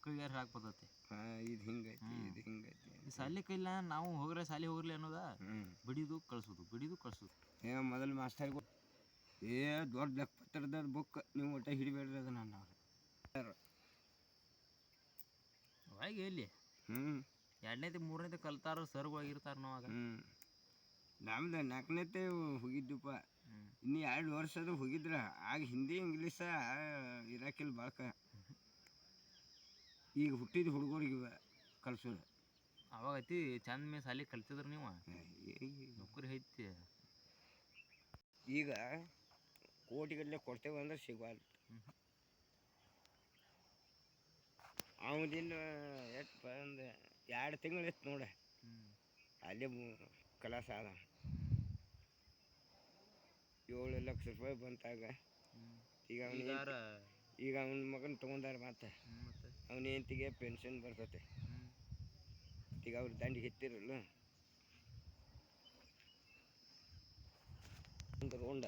ಮಕ್ಕಳಿಗೆ ಯಾರು ಹಾಕ್ಬರ್ತೈತಿ. ಇದು ಹಿಂಗೈತಿ ಇದು ಹಿಂಗೈತಿ ಈ ಸಾಲಿ ಕೈಲ ನಾವು ಹೋಗ್ರೆ ಸಾಲಿ ಹೋಗ್ಲಿ ಅನ್ನೋದ ಬಿಡಿದು ಕಳ್ಸೋದು ಬಿಡಿದು ಕಳ್ಸೋದು. ಮೊದಲು ಮಾಸ್ತರ್ಗಳು ದೊಡ್ಡ ಲೆಕ್ಕಪತ್ರದ ಬುಕ್ ನೀವು ಒಟ್ಟೆ ಹಿಡಿಬೇಡ್ರಿ ಅದು ನನ್ನ ಅವಾಗ ಎಲ್ಲಿ 2ನೇದು 3ನೇದು ಕಲ್ತಾರ ಸರ್ಗಳಾಗಿರ್ತಾರ ನಾವಾಗ. ನಮ್ದು 4ನೇತೆ ಹೋಗಿದ್ದಪ್ಪ. ಇನ್ನು 2 ವರ್ಷದ ಹೋಗಿದ್ರ ಆಗ ಹಿಂದಿ ಇಂಗ್ಲೀಷ ಇರಾಕಿಲ್ಲ ಬಾಳ್ಕ. ಈಗ ಹುಟ್ಟಿದ ಹುಡುಗರಿಗೆ ಕಲ್ಸೋದು ಅವಾಗ ಐತಿ ಚಂದ ಮೇ ಸಾಲಿ ಕಲ್ತಿದ್ರು ನೀವು ನೌಕರಿ ಐತಿ. ಈಗ ಕೋಟಿಗಟ್ಟಲೆ ಕೊಡ್ತೇವೆ ಅಂದ್ರೆ ಸಿಗಲ್ಲ. ಅವನಿನ್ನು ಎಷ್ಟು ಒಂದು 2 ತಿಂಗಳು ಇತ್ತು ನೋಡ ಅಲ್ಲೇ ಕಲಾಸ ಆದ. 7 ಲಕ್ಷ ರೂಪಾಯಿ ಬಂತಾಗ. ಈಗ ಅವನ ಮಗನ ತೊಗೊಂಡಾರ ಮತ್ತೆ ಅವನ ಹೆಂಡತಿಗೆ ಪೆನ್ಷನ್ ಬರ್ತೈತೆ. ಈಗ ಅವ್ರು ದಂಡಿಗೆ ಎತ್ತಿರಲ್ಲ ಒಂದು ರೌಂಡ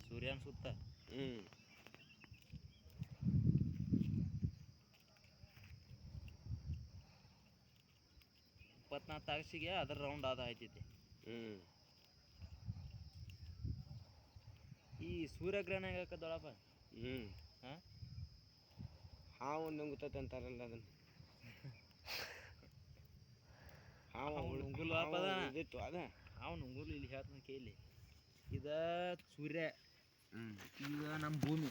ಸೂರ್ಯನ ಸುತ್ತ 24 ತಾಸಿಗೆ ಅದ್ರ ರೌಂಡ್ ಆದ ಆಯ್ತೈತಿ. ಈ ಸೂರ್ಯಗ್ರಹಣ ಹೇಗಕ್ಕದೊಳಪ್ಪ? ಹಾವು ನುಂಗ್ತೈತೆ ಅಂತಾರಲ್ಲ ಅದನ್ನ. ಇದಿತ್ತು ಅದ ಹಾವು ನುಂಗುಲು. ಇಲ್ಲಿ ಹೇಳ್ತಾನೆ ಕೇಳಿ, ಇದ ಸೂರ್ಯ, ಈಗ ನಮ್ಮ ಭೂಮಿ